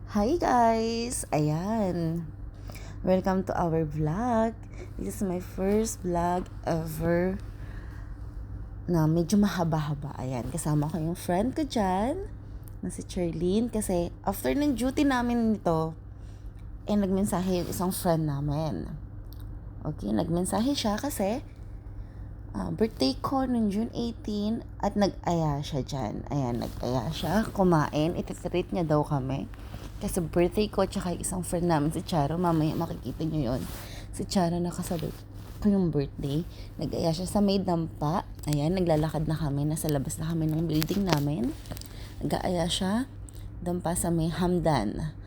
Hi guys! Ayan. Welcome to our vlog. This is my first vlog ever na medyo mahaba-haba. Ayan. Kasama ko yung friend ko dyan na si Charlene kasi after ng duty namin nito nagmensahe yung isang friend namin. Okay, nagmensahe siya kasi birthday ko noong June 18 at nag-aya siya dyan. Ayan, nag-aya siya. Kumain. Ititreat niya daw kami. Kasi birthday ko tsaka isang friend namin si Charo. Mamaya makikita nyo yon. Si Charo nakasabot ko yung birthday. Nag-aya siya sa may dampa. Ayan, naglalakad na kami. Nasa labas na kami ng building namin. Nag-aya siya. Dampa sa may Hamdan.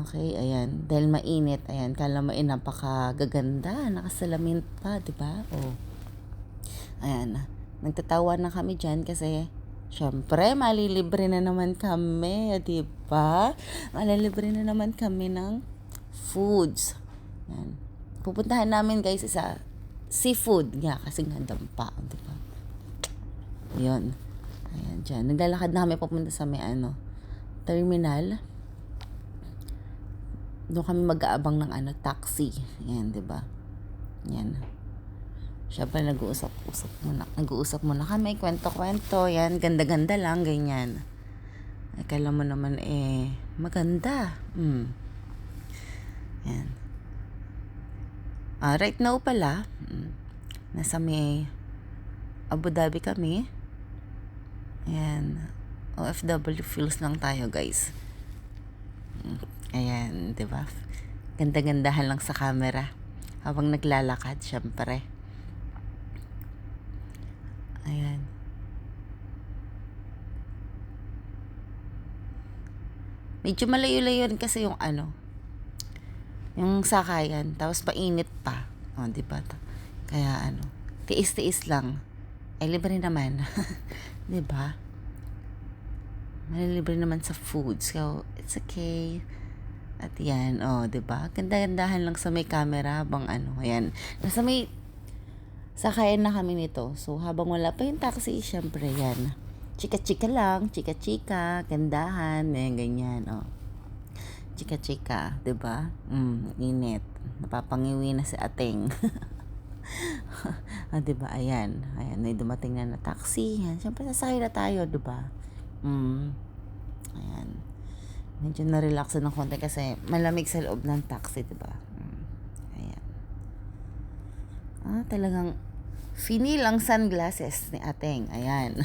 Okay, ayan. Dahil mainit. Ayan, kala mo napakagaganda. Nakasalamin pa, diba? Oh. Ayan, nagtatawa na kami dyan kasi syempre, malilibre na naman kami, di ba? Malilibre na naman kami ng foods. Ayan. Pupuntahan namin guys isa seafood nga kasi nga dampa, di ba? Yun. Ayan, dyan. Naglalakad na kami papunta sa may terminal. Doon kami mag-aabang ng taxi. Ayan, di ba? Ayan. Siyempre, nag-uusap muna kami, kwento-kwento, yan, ganda-ganda lang, ganyan. Akala mo naman, maganda. Yan. Right now pala, nasa may Abu Dhabi kami. Ayan, OFW feels lang tayo, guys. Ayan, di ba? Ganda-gandahan lang sa camera. Habang naglalakad, syempre. Ayan. Medyo malayo-layo rin kasi yung yung sakayan. Tapos painit pa. O, diba? Kaya tiis-tiis lang. Ay, libre naman. Diba? Malilibre naman sa food. So, it's okay. At yan, diba? Ganda-gandahan lang sa may camera habang ayan. Nasa may sakayan na kami nito. So, habang wala pa yung taxi, syempre yan. Chika-chika lang, chika-chika, gandahan, ganyan, Chika-chika, 'di ba? Init. Napapangiwi na si Ateng. 'Di ba? Ayan, may dumating na taxi. Yan, syempre sasakay na tayo, 'di ba? Ayan. Medyo na-relax ng konti kasi malamig sa loob ng taxi, 'di ba? Ayan. Talagang fini lang sunglasses ni Ateng. Ayan.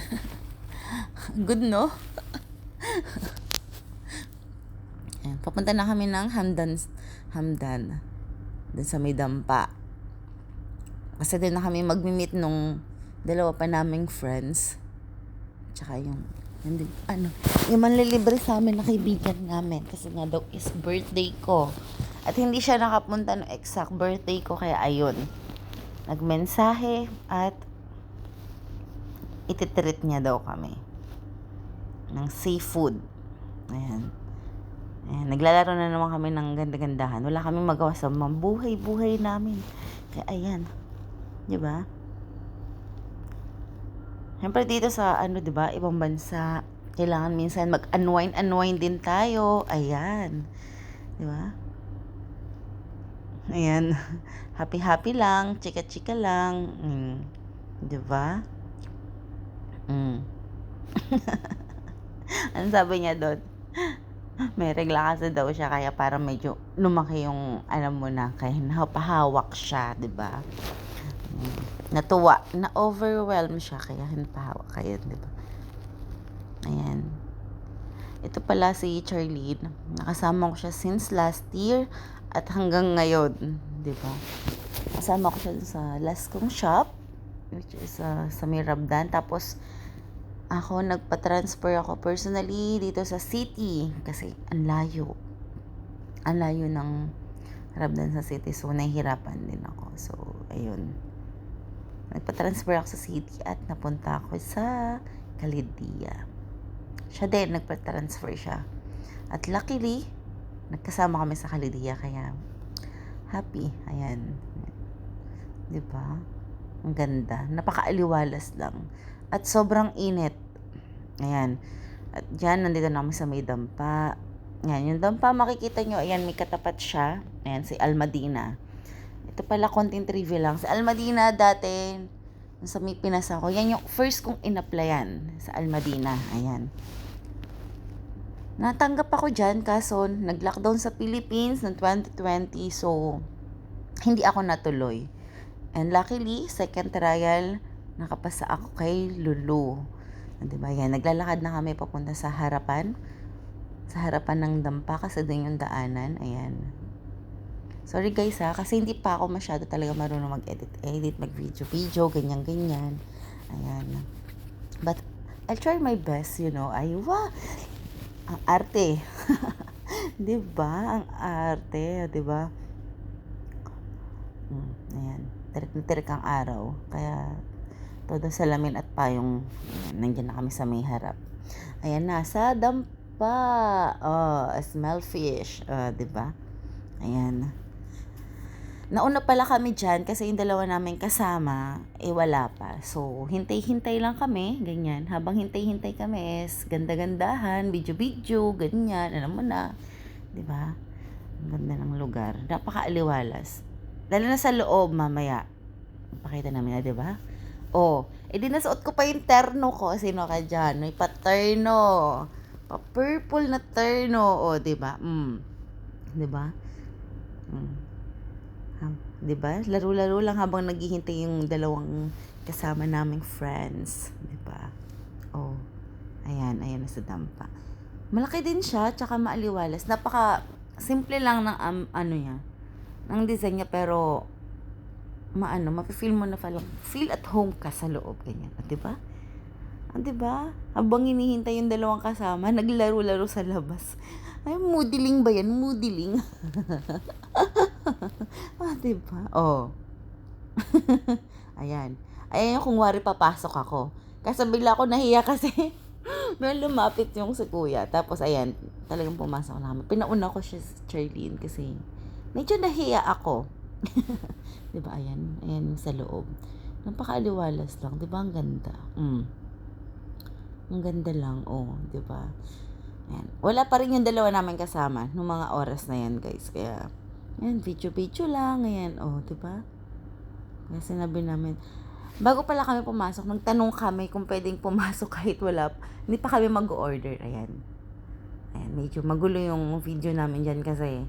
Good, no? Ayan, papunta na kami ng Hamdan. Dun sa may dampa. Kasi doon na kami mag-meet nung dalawa pa naming friends. Tsaka yung manlilibre sa amin na kaibigan namin. Kasi nga daw is birthday ko. At hindi siya nakapunta ng exact birthday ko. Kaya ayun. Nagmensahe at ititreat niya daw kami ng seafood. Ayan. Naglalaro na naman kami ng ganda-gandahan. Wala kaming magawa sa buhay-buhay namin. Kaya ayan. 'Di ba? Siyempre dito sa di ba, ibang bansa, kailangan minsan mag-unwind din tayo. Ayan. 'Di ba? Ayan. Happy-happy lang, chika-chika lang. 'Di ba? Ano sabi niya doon? May regla kasi daw siya kaya parang medyo lumaki yung mo na kaya napahawak siya, 'di ba? Natuwa, na-overwhelm siya kaya hinapahawak kayo, 'di ba? Ayan. Ito pala si Charlene. Nakasama ko siya since last year at hanggang ngayon, 'di ba? Kasama ko siya sa last kong shop which is sa Mirabdan. Tapos nagpa-transfer ako personally dito sa city kasi ang layo ng Rabdan sa city, so nahihirapan din ako. So ayun, nagpa-transfer ako sa city at napunta ako sa Kalidia. Siya din nagpa-transfer siya at luckily nagkasama kami sa Kalidia kaya happy. Ayan, diba? Ang ganda, napakaaliwalas lang at sobrang init. Ayan. At dyan, nandito na kami sa may dampa. Yan, yung dampa makikita nyo, ayan, may katapat siya. Ayan, si Almadina. Ito pala, konting trivia lang. Si Almadina dati, sa may Pinas ako, yan yung first kong in-applyan sa Almadina. Ayan. Natanggap ako dyan, kaso nag-lockdown sa Philippines noong 2020, so hindi ako natuloy. And luckily, second trial, nakapasa ako kay Lulu. Diba yan, naglalakad na kami papunta sa harapan ng dampa kasi doon yung daanan. Ayan. Sorry guys kasi hindi pa ako masyado talaga marunong mag-edit, mag-video, ganyan. Ayan. But I'll try my best, ang arte. 'Di ba? Ang arte, 'di ba? Ayan. Tirik ang araw. Kaya todo salamin at payong nandiyan na kami sa may harap. Ayan na, sa dampa. Smell fish. 'Di ba? Ayan. Nauna pala kami dyan kasi yung dalawa namin kasama, wala pa. So, hintay-hintay lang kami, ganyan. Habang hintay-hintay kami ganda-gandahan, video-video, ganyan. Alam mo na, di ba? Ang ganda ng lugar. Napaka-aliwalas. Lalo na sa loob, mamaya. Pakita namin na, di ba? Di nasuot ko pa yung terno ko. Sino ka dyan? May pa-terno. Pa-purple na terno. Di ba? Di ba? 'Di ba? Laro-laro lang habang naghihintay yung dalawang kasama naming friends, 'di ba? Ayan na sa dampa. Malaki din siya, tsaka maaliwalas. Napaka simple lang ng niya, ng design niya, pero mafe-feel mo na parang feel at home ka sa loob ganyan, 'di ba? 'Di ba? Habang hinihintay yung dalawang kasama, naglaro-laro sa labas. Ay, moodling ba yan? Moodling. Diba? Ayan. Ayan yung kung wari papasok ako. Kasi bigla ako nahiya kasi may lumapit yung si kuya. Tapos ayan, talagang pumasok na kami. Pinauna ko siya si Charlene kasi medyo nahiya ako. Diba? Ayan yung sa loob. Napakaaliwalas lang. Diba? Ang ganda. Ang ganda lang. Diba? Ayan. Wala pa rin yung dalawa namin kasama nung mga oras na yan, guys. Kaya, ayan, video lang. Ayan, diba? Kaya sinabi namin, bago pala kami pumasok, nagtanong kami kung pwedeng pumasok kahit wala. Hindi pa kami mag-order. Ayan. Ayan, medyo magulo yung video namin dyan kasi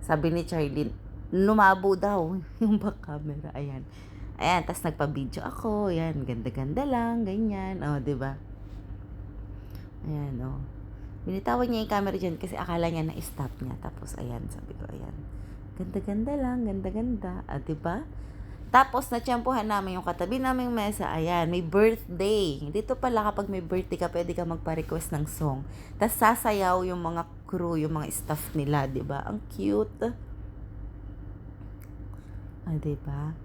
sabi ni Charlene, lumabo daw yung back camera. Ayan. Ayan, tas nagpa-video ako. Ayan, ganda-ganda lang. Ganyan. Diba? Ayan, Binitawan niya yung camera dyan kasi akala niya na-stop niya. Tapos, ayan, sabi ko, ayan. Ganda-ganda lang, ganda-ganda. Diba? Tapos, natsyempohan namin yung katabi naming mesa. Ayan, may birthday. Dito pala kapag may birthday ka, pwede ka magpa-request ng song. Tapos, sasayaw yung mga crew, yung mga staff nila, diba? Ang cute. Diba?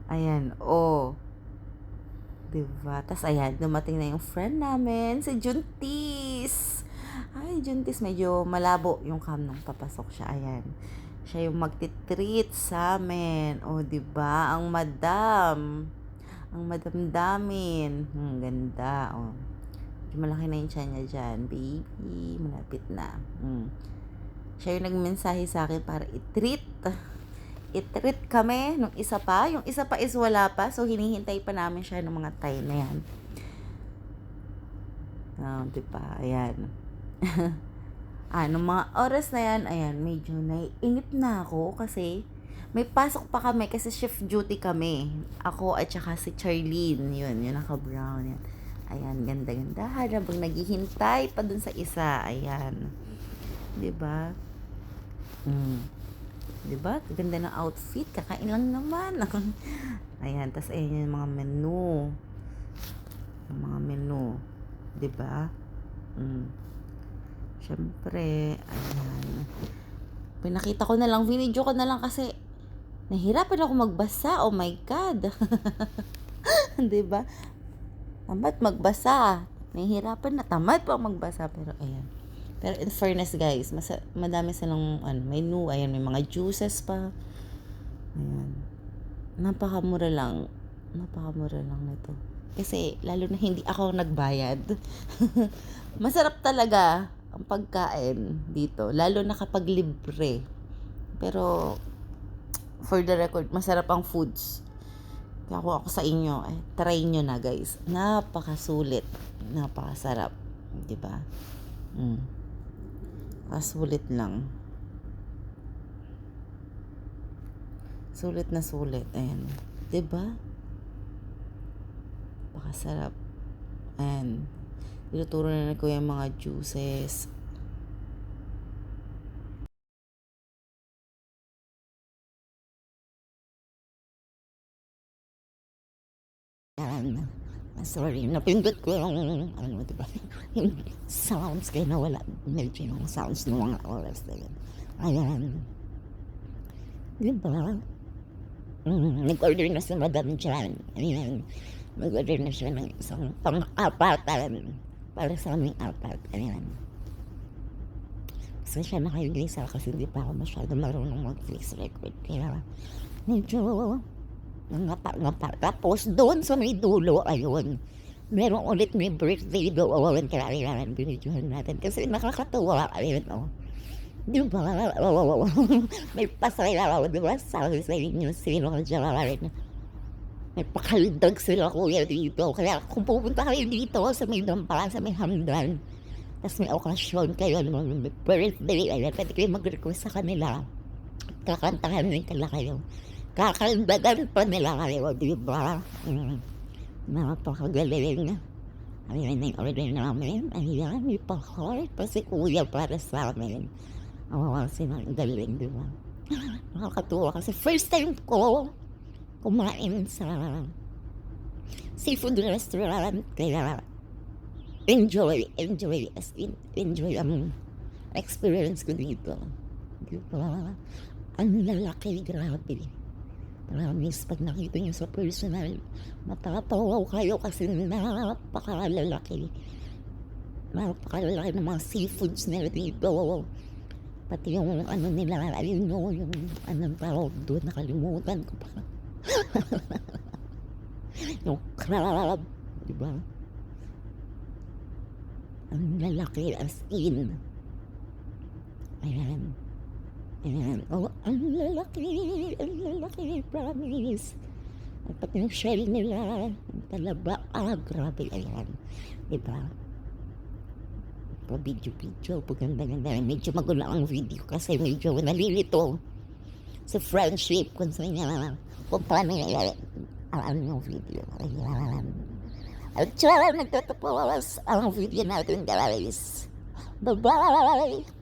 Ayan, diba? Tapos, ayan, dumating na yung friend namin, si Juntis. Ay, Juntis, medyo malabo yung cam nung papasok siya. Ayan. Siya yung magtitreat sa amin. Diba? Ang madam damin. Ganda. Medyo malaki na yung tiyan niya dyan. Baby, malapit na. Siya yung nagmensahe sa akin para i-treat kami nung isa pa. Yung isa pa is wala pa. So, hinihintay pa namin siya nung mga time na yan. Diba? Ayan. Nung mga oras na yan, ayan, medyo naiinip na ako kasi may pasok pa kami kasi shift duty kami. Ako at saka si Charlene. Yun, yung naka-brown yan. Ayan, ganda-ganda. Habang naghihintay pa dun sa isa. Ayan. Diba? Diba? Ganda ng outfit. Kakain lang naman. Ayan. Tapos, ayan yung mga menu. Diba? Siyempre, ayan. Pinakita ko na lang, video ko na lang kasi nahirapan ako magbasa. Oh my God. Diba? Tamad magbasa. Nahihirapan na. Tamad pa magbasa. Pero, ayan. Pero in fairness guys, madami silang menu. Ayan, may mga juices pa. Ayan. Napakamura lang nito. Kasi lalo na hindi ako nagbayad. Masarap talaga ang pagkain dito, lalo na kapag libre. Pero for the record, masarap ang foods. Kaya kung ako sa inyo, try nyo na guys. Napakasulit. Napakasarap. Diba? Kasulit lang. Sulit na sulit. Ayan. Diba? Napakasarap. Ayan. Tinuturo na ko yung mga juices. Sorry, napindot ko yung, diba? Yung sounds, kaya nawala. Medyo yung sounds ng mga oras na yun. Ayan. Diba? Nag-order na si Madam Jan. Ayan. Nag-order na siya ng isang pang-apatan para sa aming apat. Ayan. So siya nakailisa kasi hindi pa ako masyado marunong mag-face record. Kaya medyo ngapa. Tapos doon sa may dulo, ayun, meron ulit may birthday doon. Kaya binidyohan natin kasi nakakatuwa. Ayun, oh. Di ba? May pasaya, di ba? Sabi sa inyo, sino ka dyan? May pakaldag sila kuya dito. Kaya kung pupunta kayo dito sa may dampa, sa may hamdan, tapos may okasyon kayo, may birthday, ayun, pwede kayo mag-request sa kanila. Kakantahan rin kala kayo. Kakaldagan pa nila kayo, di ba? Napakagaling. Ayun, yung order namin. Ayan, may pa-heart pa si kuya para sa amin. Sinagaling, di ba? Nakakatuwa kasi first time ko kumain sa seafood restaurant. Kaya enjoy as in enjoy ang experience ko dito. Di ba? Ang lalaki, grabe. Promise, pag nakita nyo sa personal, matatawaw kayo kasi napakalalaki. Napakalalaki ng mga seafoods nila dito. Pati yung ano nila, ayun nyo, yung anong tawag doon, nakalimutan ko pa. Yung crab, diba? Ang lalaki as in. Ayan. Ayan. Oh, ang lalaki, promise. At pati yung shell nila, ang talaba, grabe, ayan. Diba? Pa-video, paganda-ganda. Medyo magulo ang video kasi medyo nalilito sa friendship kung paano alam yung video. Ayan. At siya, nagtatapos ang video natin, guys. Bye-bye!